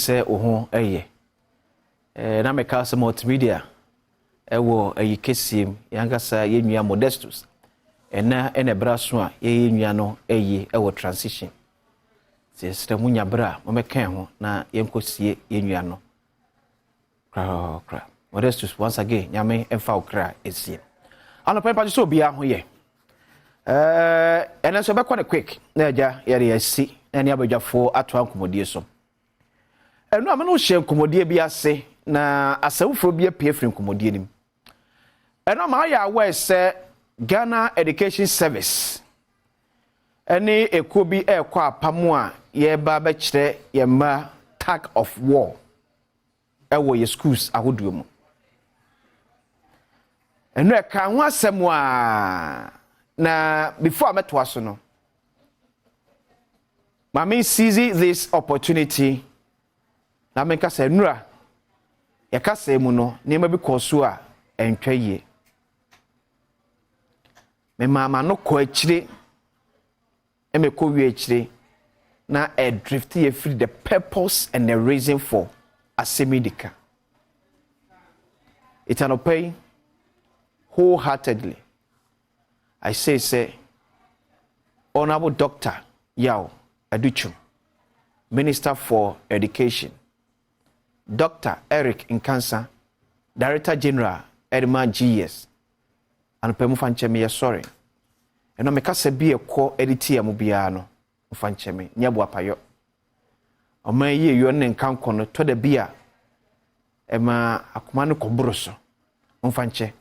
say oho eye na meka se multimedia ewo ayi kesim yankasa yenua Modestus ena braso a yenua no eye ewo transition se sramunya bra mo meka ho na yenkosie yenua no kra Modestus once again nyame emfa okra esie ano pepa so bia ho ye ena so be kwa quick na aja yare asi ene abadwafo ato ankomodie so enu amene o hye nkomodie bi ase na asawufo bi apie firi nkomodie nim enu ma ya awe se Ghana Education Service ene eko bi ekwa apamu a ye ba be kire ye ma tag of war ewo ye schools ahoduo mu enu e ka ho asem a na before ameto aso no mama seize this opportunity na menka se nura ya kasa mu no nema bi koso a entwaye me mama no ko akire me ko wi akire na a drift ye free the purpose and the reason for asemidika it an obey wholeheartedly. I say Honorable Dr. Yao Aduchum, Minister for Education, Dr. Eric Nkansa, Director General Edman GS, and Pemufanchemi sorry. And no meka se bi ekọ editia mu bia no mfanchemi nyabo apayo. Oma ye yo ne nkanko no to da bia ema akoma no koboro so mfanche.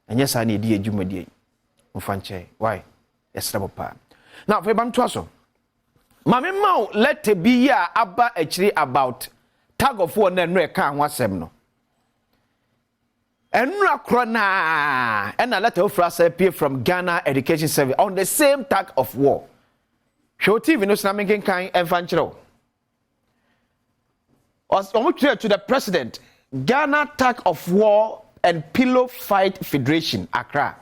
Anya sa na edi adwumadie. Mfanche why esrabo pa. Now for bam to aso. Mame mau let be ya aba actually about tag of war na no e ka ho asem no. Enra krona and a letter of appear from Ghana Education Service on the same tag of war. Show TV no snamming kind enfanchero. To the president, Ghana Tag of War and Pillow Fight Federation, Accra.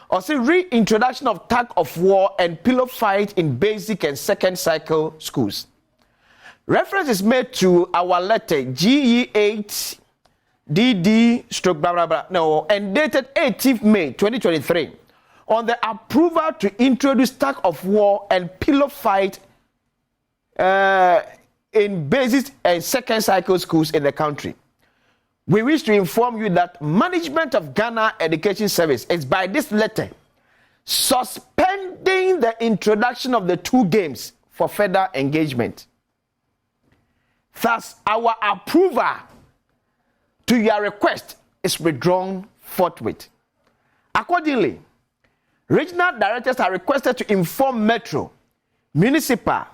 Also, reintroduction of tag of war and pillow fight in basic and second cycle schools. Reference is made to our letter GE8 DD stroke blah blah blah no and dated 18th May 2023 on the approval to introduce tag of war and pillow fight in basic and second cycle schools in the country. We wish to inform you that management of Ghana Education Service is by this letter suspending the introduction of the two games for further engagement. Thus, our approval to your request is withdrawn forthwith. Accordingly, regional directors are requested to inform Metro, Municipal,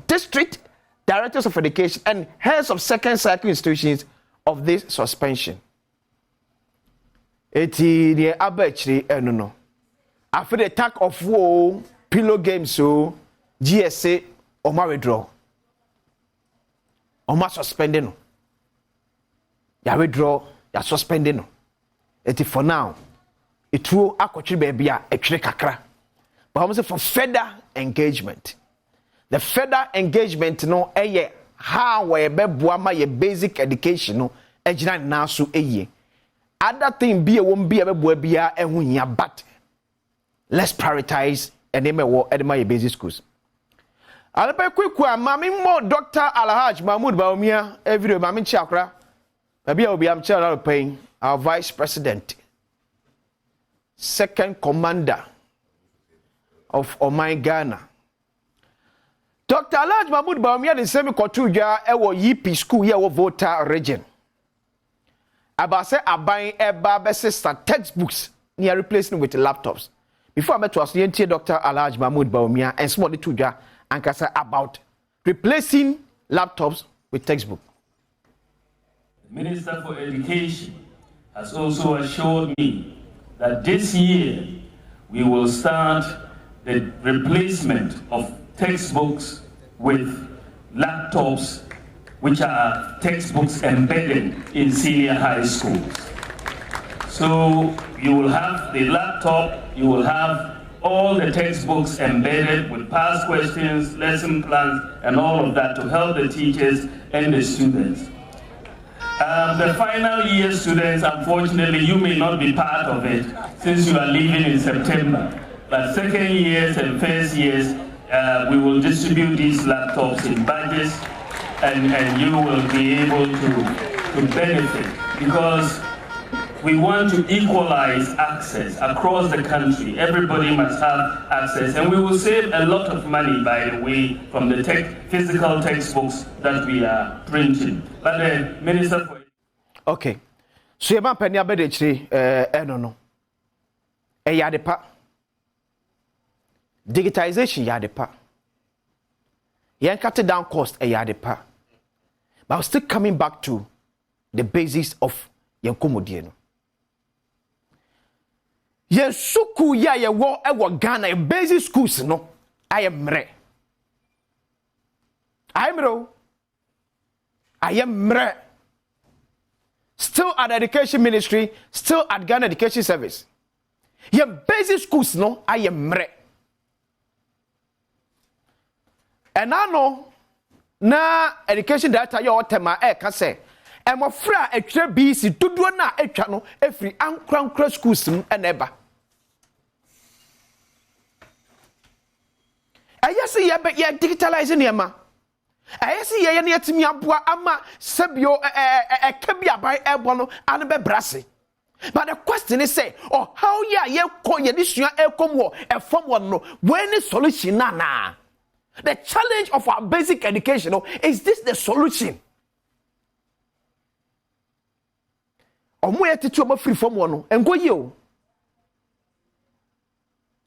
District Directors of Education, and heads of second cycle institutions of this suspension. Eti the abachri no. After the attack of war, pillow game so GSA oma withdraw. Oma suspended no. Ya withdraw, ya suspended no. Eti for now, it will akotri baby a etwere kakra. But almost for further engagement. The further engagement no eye how we beboama ye basic education no ejina na so eye. Other thing be a won be a beboa bia ehun ya but let's prioritize and name wo edema ye basic schools. Alpe kwiku amami mo Dr. Alhaj Mahmoud Baumia every mami chakra. Maybe I will be am chair paying our vice president, second commander of Omai Ghana. Dr. Alhaj Mahmoud Baumia the same kotuja ewo yipi school ye wo Volta region. About say aban eba besista textbooks near replacing with laptops. Before I met to us Dr. Alhaj Mahmoud Baumia and small tuja and kasa about replacing laptops with textbook. The Minister for Education has also assured me that this year we will start the replacement of textbooks with laptops, which are textbooks embedded in senior high schools. So you will have the laptop, you will have all the textbooks embedded with past questions, lesson plans, and all of that to help the teachers and the students. The final year students, unfortunately, you may not be part of it since you are leaving in September. But second years and first years, we will distribute these laptops in batches, and you will be able to benefit, because we want to equalize access across the country. Everybody must have access, and we will save a lot of money, by the way, from the physical textbooks that we are printing. But the Minister for... Okay. So you penny abedechiri no. Yadepa. Digitization yadepa. You cut down cost yadepa. But I'm still coming back to the basis of Yankomodieno. Yen suku ya ye wo ewo Ghana basic schools no I am mre. Still at the education ministry, still at Ghana Education Service. Yen basic schools no I am mre. And I know na education data yo tema ka say e mo fra etwe BC dodo na etwa no efri ankrankra schools mu eneba. Ayesi ye be ye digitalize niema. Ayesi ye ne yetimi aboa ama sebio kabi abai ebo no ane be brase. But the question is say, oh how ye ko ye disua ekom wo efom wo no when solution na. The challenge of our basic education is this the solution? Omo ye tetu omo free from one enko ye o.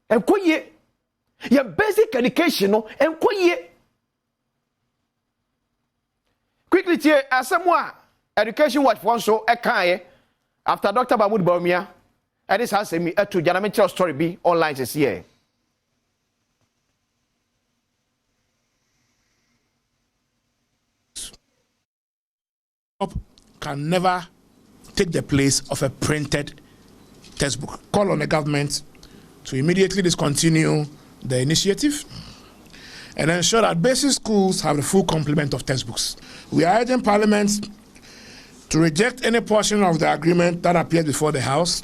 Enko ye. Your basic education enko ye. Quickly tie Asem education watch one so e after Dr. Mahmoud Bawumia and this has me to Janame story be online this year. Can never take the place of a printed textbook. Call on the government to immediately discontinue the initiative and ensure that basic schools have the full complement of textbooks. We are urging Parliament to reject any portion of the agreement that appears before the House,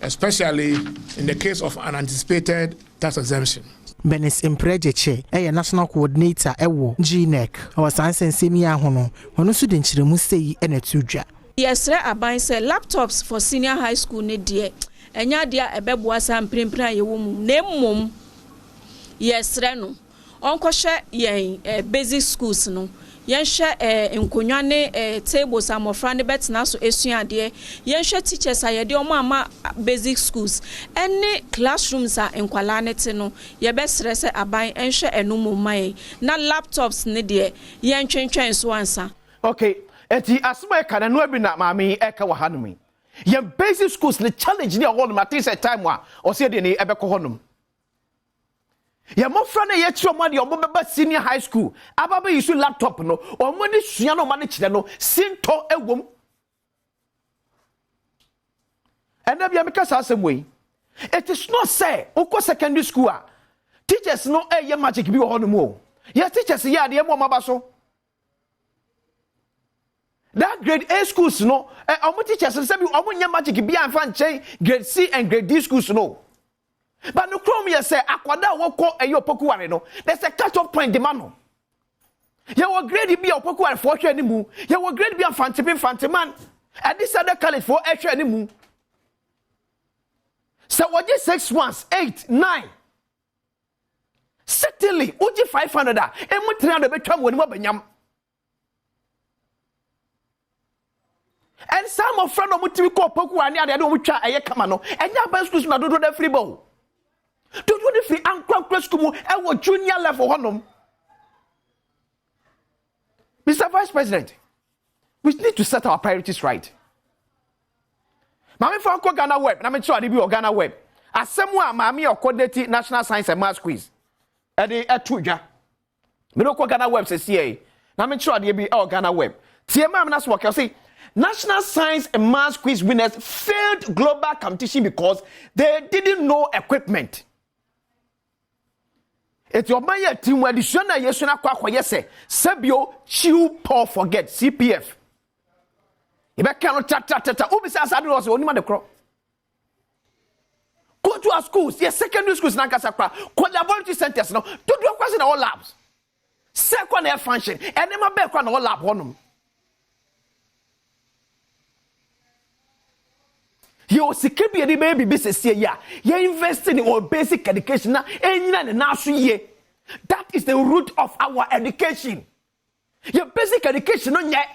especially in the case of an anticipated tax exemption. Benis Imprejeche, a national coordinator, ewo GNEC, our science and senior hono, student Chiremusei and a tuja. Yes, I buy laptops for senior high school need dear, and ya dear a bebwasa and primpra ye woman, name mum. Yes, Reno. Uncle share ye basic schools no. Yen share nkonwane tables amofrane bet na so esua de yen share teachers ayede omo ama basic schools any classrooms a enkwala nete no ye be stress aban enhwe enum mai na laptops ne de yen twentwen so ansa. Okay, eti asema e kana no abi na maami e ka wa hanum yen basic schools the challenge ne all ma say time wa o se de ne ebe ko honum. Ya mofra na ye chiro mo de omo beba senior high school ababa yisu laptop no omo ni sua no ma ne kire no sinto ewom enda bia meka sa asem we it is not say uko secondary school teachers no ye magic bi wo ho no mo yes teachers ye ade mo maba so that grade A schools no omo teachers say bi omo nya magic bi anfa nchen grade C and grade D schools no. But no chrome you say akwada woko eyo pokuware no there's a cut off point demand no you will grade be opokuware for hwe ni mu you will grade be fanteman at this other college for hwe ni mu so what is 6 months 8 9 certainly uji 500 emu 300 betwa woni mo banyam and some of friend omutimi ko opokuware ni ade omu twa eye kama no enya ban schools na dodo da free ball. Do you free and school and junior level honum? Mr. Vice President, we need to set our priorities right. Mami for Ghana Web, and I'm sure I be Ghana Web. As someone, Mami or coordinating National Science and Maths Quiz. Eddie Etuja. Me no Ghana Web says CA. I'm sure I be Ghana Web. TMA that's what I say. national science and maths quiz winners failed global competition because they didn't know equipment. It's your my team where the shona yesuna kwa yese Sebio chew Paul forget CPF. You better cannot tata ubisa asadu was only man the crop. Go to our schools, yes, secondary schools nankasakra, laboratory centers no, don't do a question in all labs. Second air function, and then my back on all lab one. You secure the baby business here, yeah. You're investing in our basic education now, and now that is the root of our education. Your basic education on yet.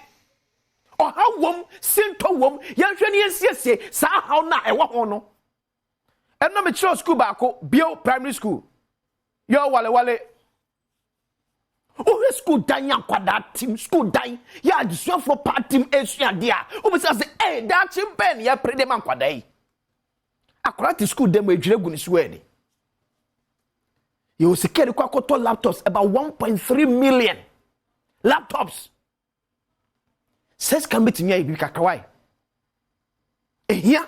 Or how wom, simple wom, young training say, sa how na e wa no. And no mature school bako, bio primary school. Yo wale. Oh, school dying kwada team, school dying. Ya the so for part team Asia dia. Oh, say, hey, that team ben ya pre dem kwada yi. Akora school dem edwire gu ni so ani. You secure kwakoto laptops about 1.3 million laptops. Says can be to me bi kakawai. Here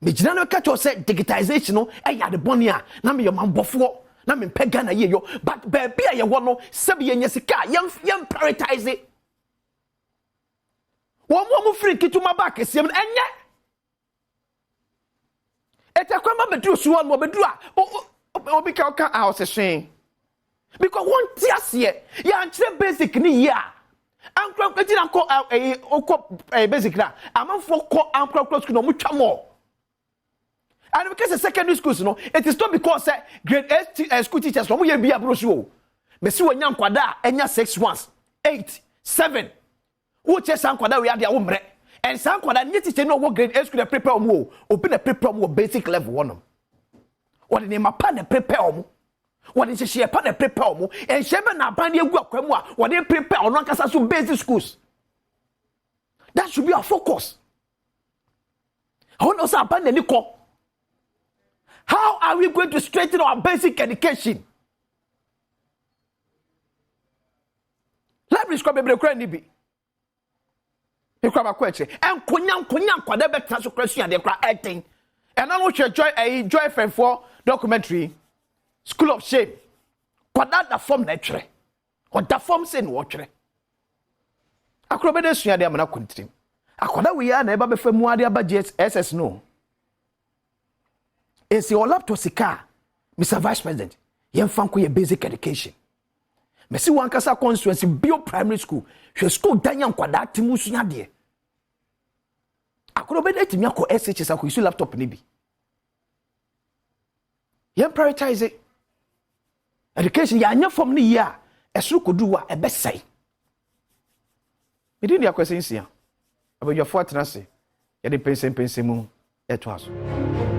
me jina no catch say digitization no ya de boni a na me your manbofo na me pega na ye yo but baby a ye wo no sabe ye nyesika yem prioritize it. Wo mo free kituma back esem enye etakwama bedru suwo no bedru a obi ka oka house shen because one tias here ya nchire basic ni here ankro kwetira ko basic na amanfo ko ankro school no mutwa mo. And because the secondary schools, no, it is not because grade 8 school teachers from we be abroad. Me see when young kwada enya 6 once, 8, 7. Who chess and kwada we are their own and some kwada need to know what grade 8 school prepare omo, open a prepare omo basic level one. What the name a pan prepare omo. What is she a pan prepare omo and shebe na pan ye go akwamwa what they prepare on kasa so basic schools. That should be our focus. I want us pan the niko. How are we going to strengthen our basic education? Library school be kura ni bi. E kura ba kwache. En konya kwada be transfer question de kura 18. And now we joy for documentary School of Shame. Kwada da form na twere. Or da form say no twere. Akro be de sua de amana kontrim. Akwada we ya na e ba be famu ade aba SS no. It's your laptop sika, Mr. Vice President. Yen fanko ye basic education. Mesi wankasa constituency bio primary school. She school danyan kwada timu sunya de. Akoro be de timi akọ SHS akọ isu laptop ni bi. Yen prioritize it. Education ya anya form ni ya. Esru koduwa e be sai. Me di ni akwese nsia. Abodwafo atenase. Ye de pense mu eto aso.